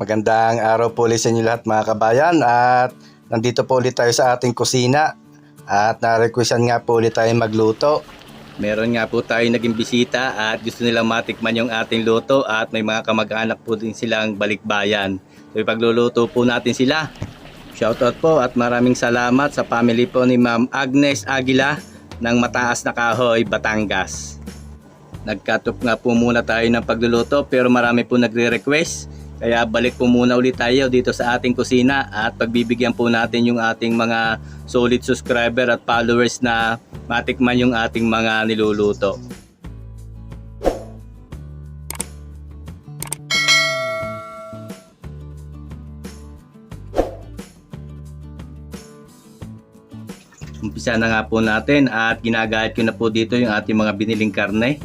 Magandang araw po ulit sa inyo lahat mga kabayan, at nandito po ulit tayo sa ating kusina at na-requestan nga po ulit tayo magluto. Meron nga po tayo naging bisita at gusto nilang matikman yung ating luto at may mga kamag-anak po din silang balikbayan. So ipagluluto po natin sila. Shoutout po at maraming salamat sa family po ni Ma'am Agnes Aguila ng Mataas na Kahoy, Batangas. Nagkatop nga po muna tayo ng pagluluto pero marami po nagre-request. Kaya balik po muna ulit tayo dito sa ating kusina at pagbibigyan po natin yung ating mga solid subscriber at followers na matikman yung ating mga niluluto. Umpisa na nga po natin at ginagayat ko na po dito yung ating mga biniling karne.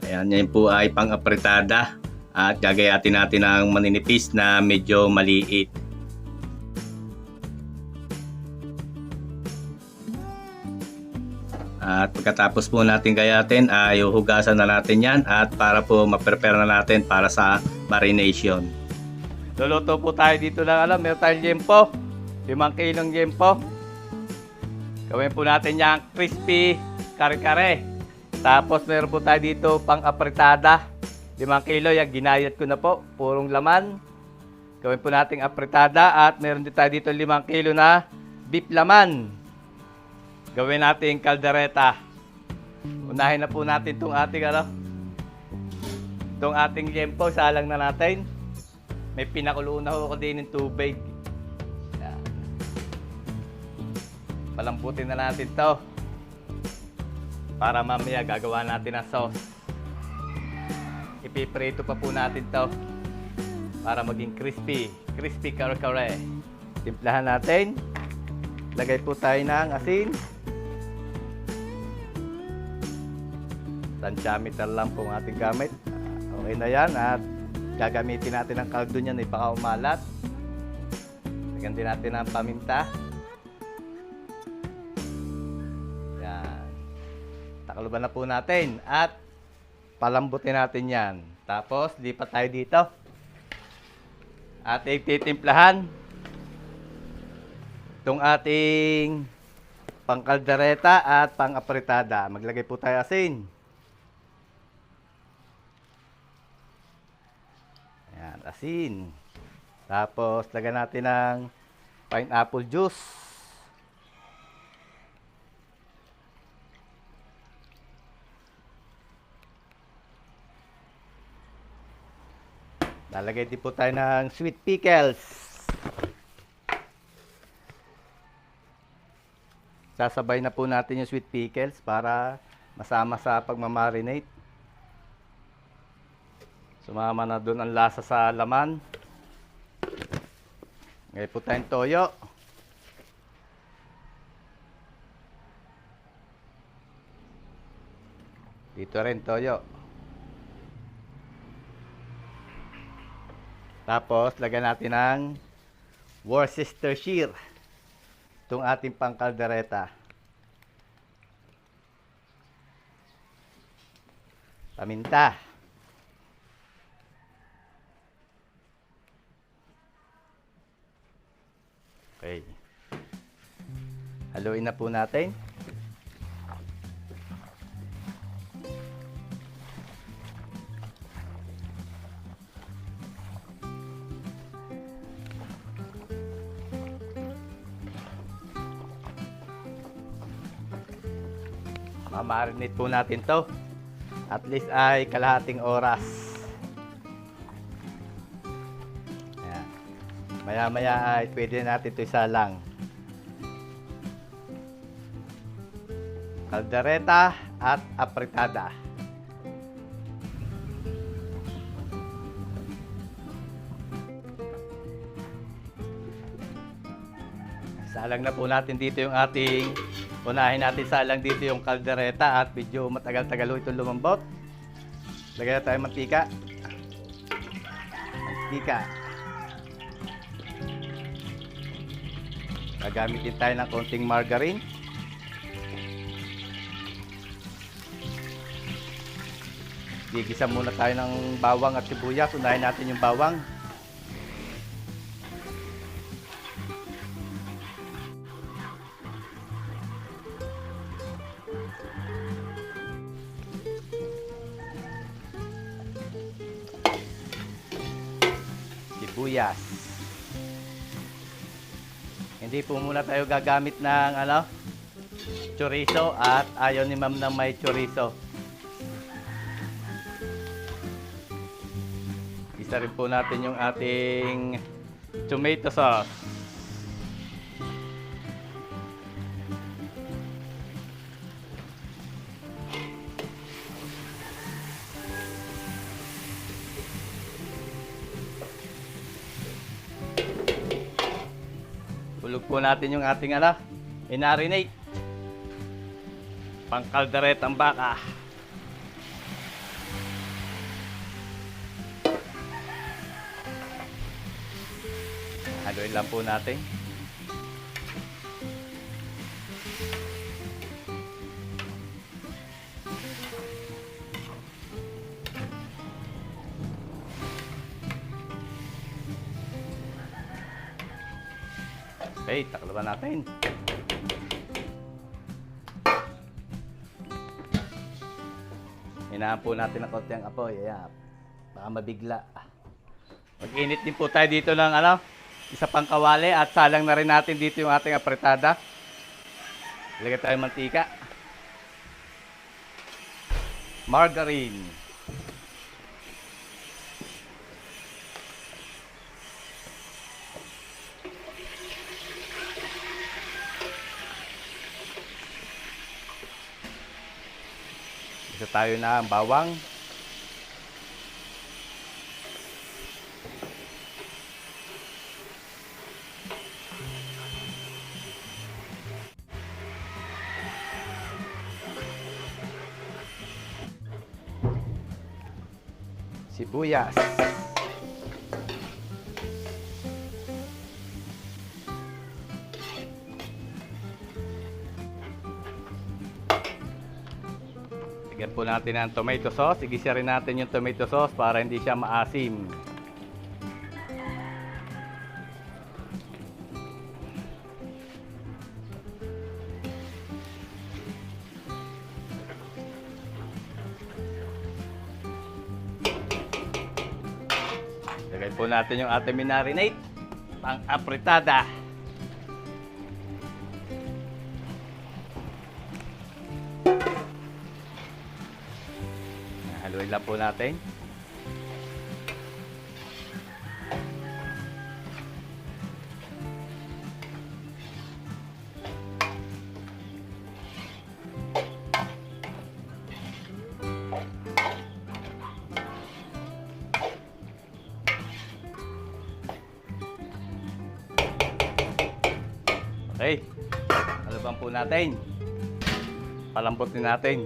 Ayan, yan po ay pang-apretada. At gagayatin natin ng maninipis na medyo maliit. At pagkatapos po natin gayatin ay hugasan na natin yan at para po ma-prepare na natin para sa marination. Luluto po tayo dito ng meron tayong liempo, 5 kilong liempo. Gawin po natin yung crispy kare-kare. Tapos meron po tayo dito pang-apretada. 5 kilo, yung ginayat ko na po, purong laman. Gawin po nating apretada at meron din tayo dito 5 kilo na beef laman. Gawin nating kaldereta. Unahin na po natin itong ating itong ating liempo, salang na natin. May pinakulo na ko din ng tubig. Yan. Palambutin na natin to para mamaya gagawa natin ng sauce. Ipiprito pa po natin to para maging crispy kare-kare. Timplahan natin. Lagay po tayo ng asin. Tansyameter lang po ang ating gamit. Okay na yan at gagamitin natin ang kaldo niyan ay baka umalat. Lagyan din natin ang paminta. Yan. Takluban na po natin at palambutin natin yan. Tapos, lipat tayo dito. At ititimplahan itong ating pangkaldereta at pang-apretada. Maglagay po tayo asin. Ayan, asin. Tapos, lagyan natin ng pineapple juice. Lalagay din po tayo ng sweet pickles. Sasabay na po natin yung sweet pickles para masama sa pagmamarinate. Sumama na doon ang lasa sa laman. Ngayon po tayong toyo. Dito rin toyo. Tapos, lagyan natin ng Worcestershire. Itong ating pangkaldereta. Paminta. Okay. Haluin na po natin. Mamarinate po natin to. At least ay kalahating oras. Ayan. Maya-maya ay pwede natin ito isalang. Kaldereta at apretada. Salang na po natin dito yung ating unahin natin salang dito yung kaldereta at medyo matagal-tagal itong lumambot. Lagyan na tayo mantika. Mantika. Gagamitin tayo ng konting margarine. Gigisa muna tayo ng bawang at sibuyas. Unahin natin yung bawang. sibuyas. Hindi po muna tayo gagamit ng chorizo at ayaw ni ma'am na may chorizo. Isa rin po natin yung ating tomato sauce. Hulog po natin yung ating inarinate. Pangkaldereta ang baka. Haluin lang po natin. Okay, taklaban natin. Hinaan po natin ng konti ang apoy. Ayan. Baka mabigla. Mag-init din po tayo dito ng isa pang kawali at salang na rin natin dito yung ating apretada. Ilagay tayong mantika. Margarine. Isa tayo na ang bawang. Sibuyas. Lagyan po natin ang tomato sauce. Igisa rin natin yung tomato sauce para hindi siya maasim. Lagay po natin yung ating minarinate. Pang-apretada. Haluin lang po natin. Okay. Haluban po natin. Palambutin natin.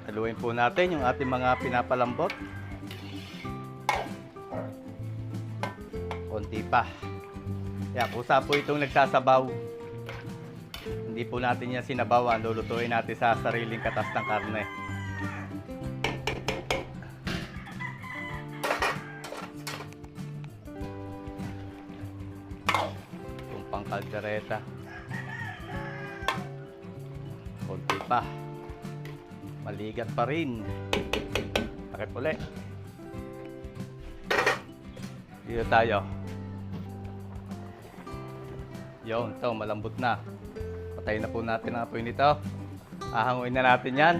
Haluin po natin yung ating mga pinapalambot. Konti pa. Kaya kusa po itong nagsasabaw. Hindi po natin yan sinabawan. Lulutuin natin sa sariling katas ng karne. Itong pangkaldereta. Konti pa. Maligat pa rin. Takip ulit. Dito tayo. Yun, ito malambot na. Patayin na po natin ang apoy nito. Ahanguin na natin yan.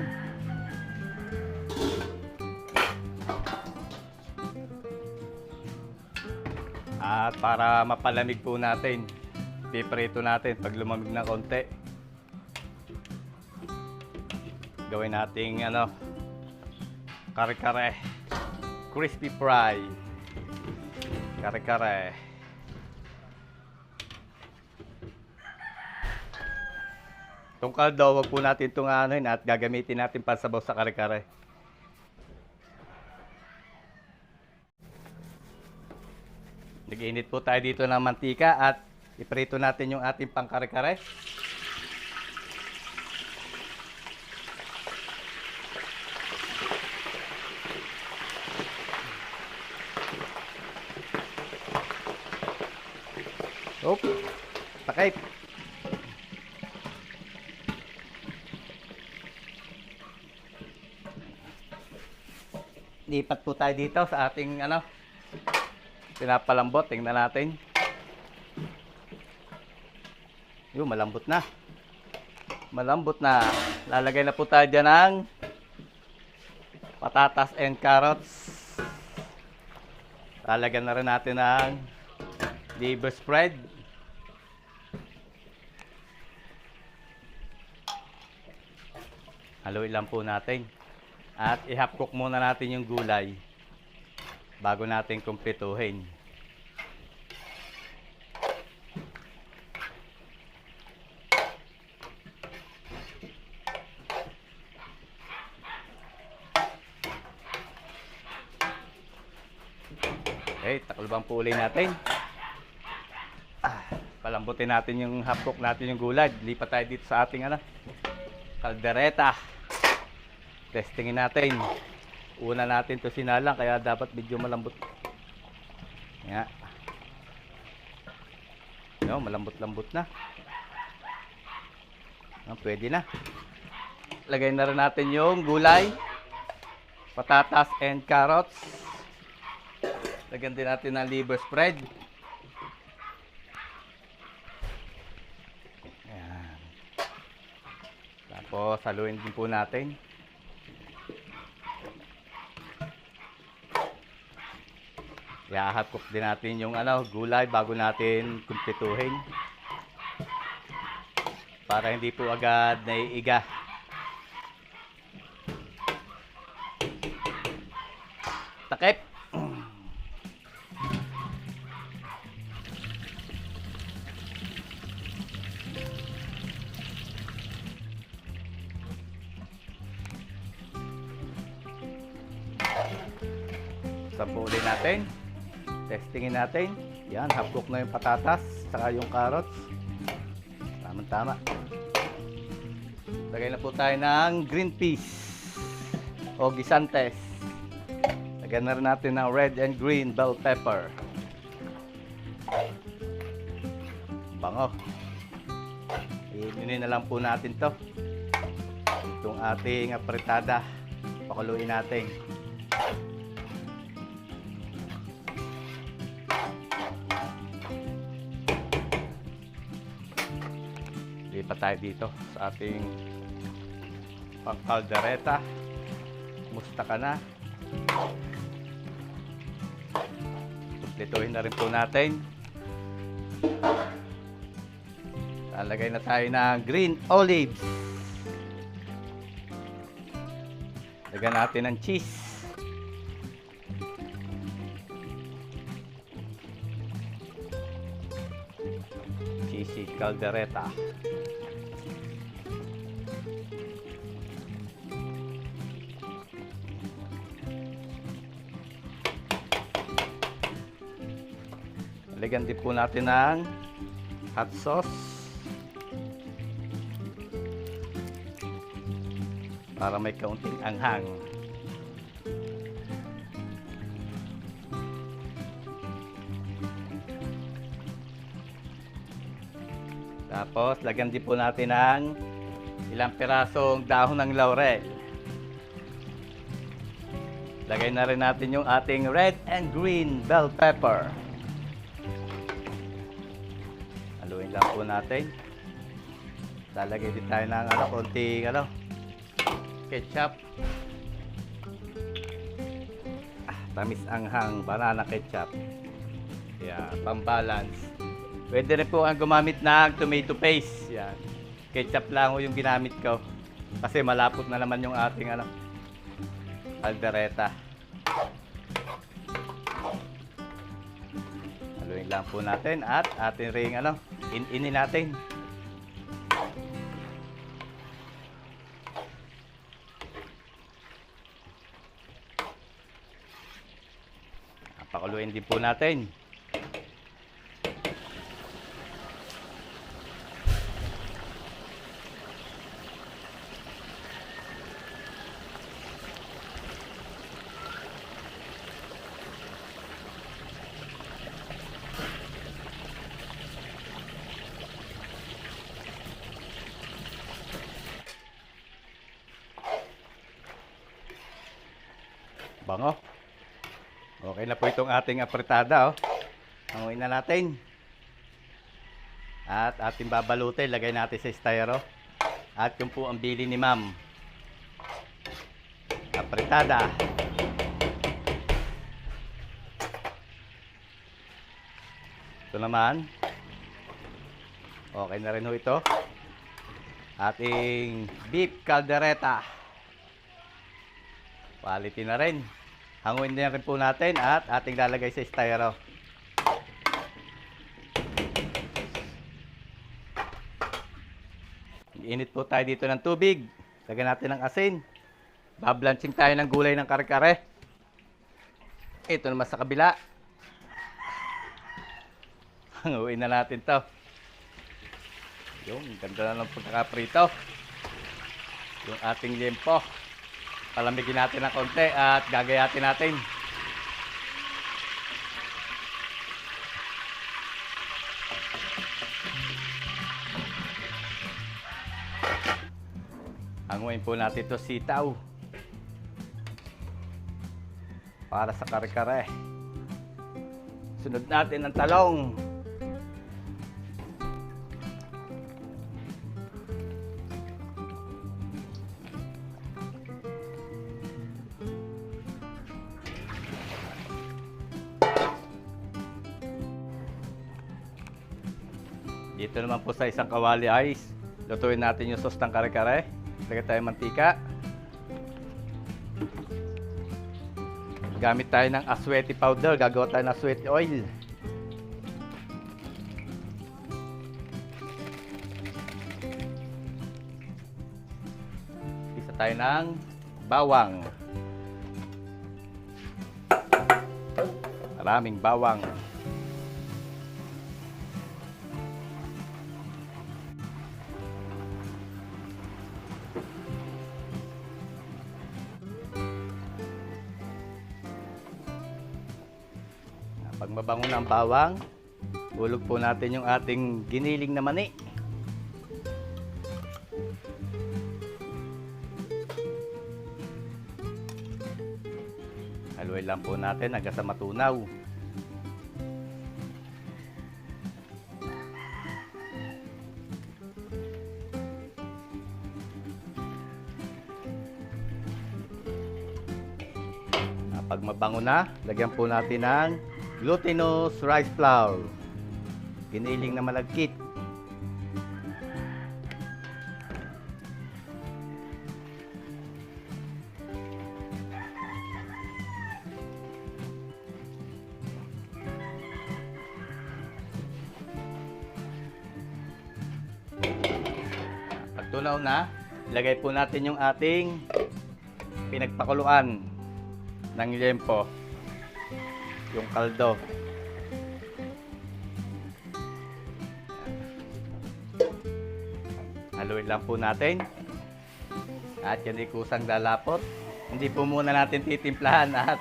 At para mapalamig po natin, piprito natin pag lumamig na konti. Gawin nating kare-kare, crispy fry, kare-kare. Itong kaldo, wag po natin itong at gagamitin natin pansabaw sa kare-kare. Nag-init po tayo dito ng mantika at iprito natin yung ating pang kare-kare. Takip. lipat po tayo dito sa ating pinapalambot. Tingnan natin. Yung malambot na. Malambot na. Lalagay na po tayo dyan ng patatas and carrots. Lalagyan na rin natin ng liver spread. Haluin lang po natin. At i-half cook muna natin yung gulay bago natin kumpletuhin. Okay, takalbang po ulit natin. Palambutin natin yung half cook natin yung gulay. Lipat tayo dito sa ating kaldereta. Testingin natin. Una natin to sinalang kaya dapat medyo malambot. Nga. No, malambot-lambot na. No, pwede na. Lagay na rin natin yung gulay, patatas and carrots. Lagyan din natin ng liver spread. Ayan. Tapos haluin din po natin. I-half cook din natin yung gulay bago natin kumpletuhin. Para hindi po agad naiiga. Takip. Sampulin natin. Testingin natin. Yan, half cook na yung patatas saka yung carrots. Tama-tama. Lagay na po tayo ng green peas o gisantes. Lagyan na rin natin ng red and green bell pepper. Bango. Inunin na lang po natin to. Itong ating apretada. Pakuluin natin. Lipat tayo dito sa ating pangkaldereta. Musta ka na? Kumpletuhin na rin po natin. Lalagay na tayo ng green olives. Lagyan natin ng cheese. Cheesy caldereta. Lagyan din po natin ng hot sauce para may kaunting anghang. Tapos lagyan din po natin ng ilang pirasong dahon ng laurel. Lagay na rin natin yung ating red and green bell pepper. Haluin lang po natin. Lalagay din tayo ng konting ketchup. Tamis anghang banana ketchup. Yeah, pambalance. Pwede rin po ang gumamit ng tomato paste. Yan. Ketchup lang yung ginamit ko. Kasi malapot na naman yung ating caldereta. Haluin lang po natin at atin ring in-inin natin. Pakuluin din po natin. Bango. Okay na po itong ating apretada, oh. Hanguin na natin. At ating babalutin, lagay natin sa styro. At yung po ang bili ni ma'am. Apretada. Ito naman. Okay na rin ho ito. Ating beef caldereta. Quality na rin. Hanguin din rin po natin at ating lalagay sa styro. Init po tayo dito ng tubig. Lagyan natin ng asin. Bablanching tayo ng gulay ng kare-kare. Ito naman sa kabila. Hanguin na natin to. Yung ganda na ng pagkakaprito. Yung ating liempo. Palamigin natin ng konti at gagayatin natin. Hanguin po natin ito sitaw. Para sa kare-kare. Sunod natin ang talong. Dito naman po sa isang kawali ice, lutuin natin yung sauce ng kare-kare. Lagyan tayo mantika. Gamit tayo ng asweti powder. Gagawa tayo ng asweti oil. Isa tayo ng bawang. Maraming bawang. Pag mabango na ang bawang, hulog po natin yung ating giniling na mani. Haluin lang po natin hanggang sa matunaw. Pag mabango na, lagyan po natin ng glutinous rice flour. Giniling na malagkit. Pag tunaw na, ilagay po natin yung ating pinagpakuluan ng liempo. Yung kaldo. Haluin lang po natin. At yan ay kusang lalapot. Hindi po muna natin titimplahan at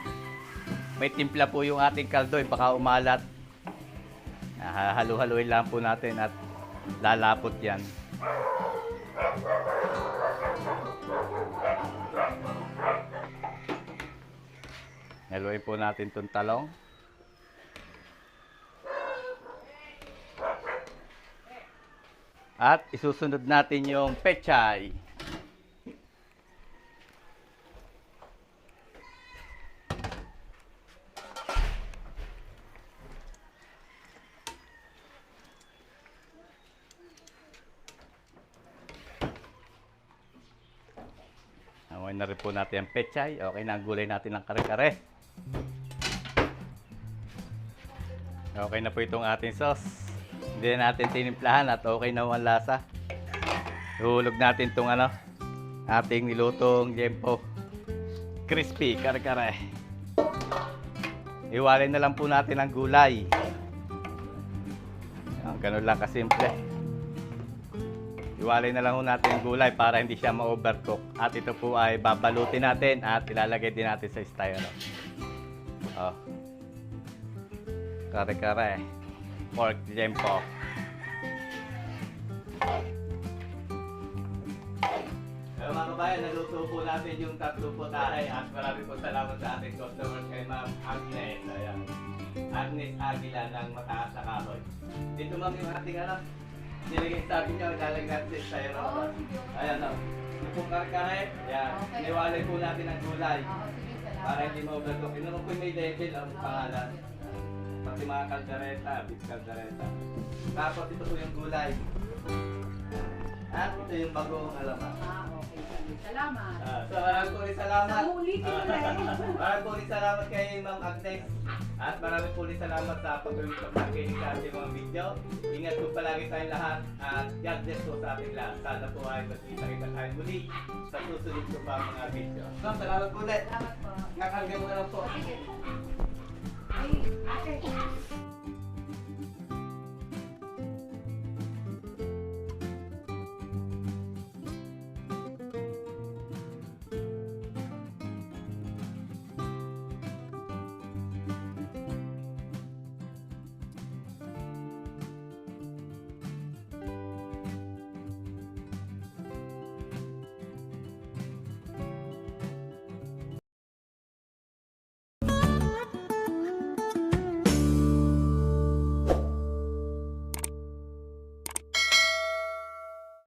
may timpla po yung ating kaldo. Baka umalat. Halu-haluin lang po natin at lalapot yan. Haluin po natin itong talong. At isusunod natin yung pechay. Hanguin na rin po natin ang pechay. Okay na ang gulay natin ng kare-kare. Okay na po itong ating sauce. Hindi na natin tinimplahan at okay na ang lasa. Ihulog natin itong ating nilutong liempo. Crispy, kare-kare. Iwalay na lang po natin ang gulay. Ganun lang kasimple. Iwalay na lang po natin ang gulay para hindi siya ma-overcook. At ito po ay babalutin natin at ilalagay din natin sa styro. Oh. Kare-kare. Pork liempo. Hello mga kabayan, naluto po natin yung tatlo po tayo at marami po salamat sa ating customers kay Ma'am Agnes. Ayan. Agnes Aguila ng Mataas na Kahoy. Dito ma'am yung ating nilagay sabi niyo, ilalagay natin sa iyo. Oo, sige. Ayan o. Yung pong karkahe, yan. Okay. Niwalay po natin ang gulay. Oo, sige, salamat. Para hindi maugatok. Ino po may level ang pangalan. Pati mga kaldereta, beef kaldereta. Tapos ito po yung gulay. At ito yung bagong alaman. Okay, sige. Salamat. So maraming po rin salamat. Naulitin na eh. Maraming po rin salamat kay Ma'am Agnes. At maraming po rin salamat sa pag-uwi sa pagkikinig sa ating mga video. Ingat po palagi tayong lahat at God bless po sa ating lahat. Sana po ay magkita-kita tayo muli sa susunod ko pa mga video. Ma'am, salamat po ulit. Salamat po. Kakanggan mo na lang po. Sige. Ay, okay.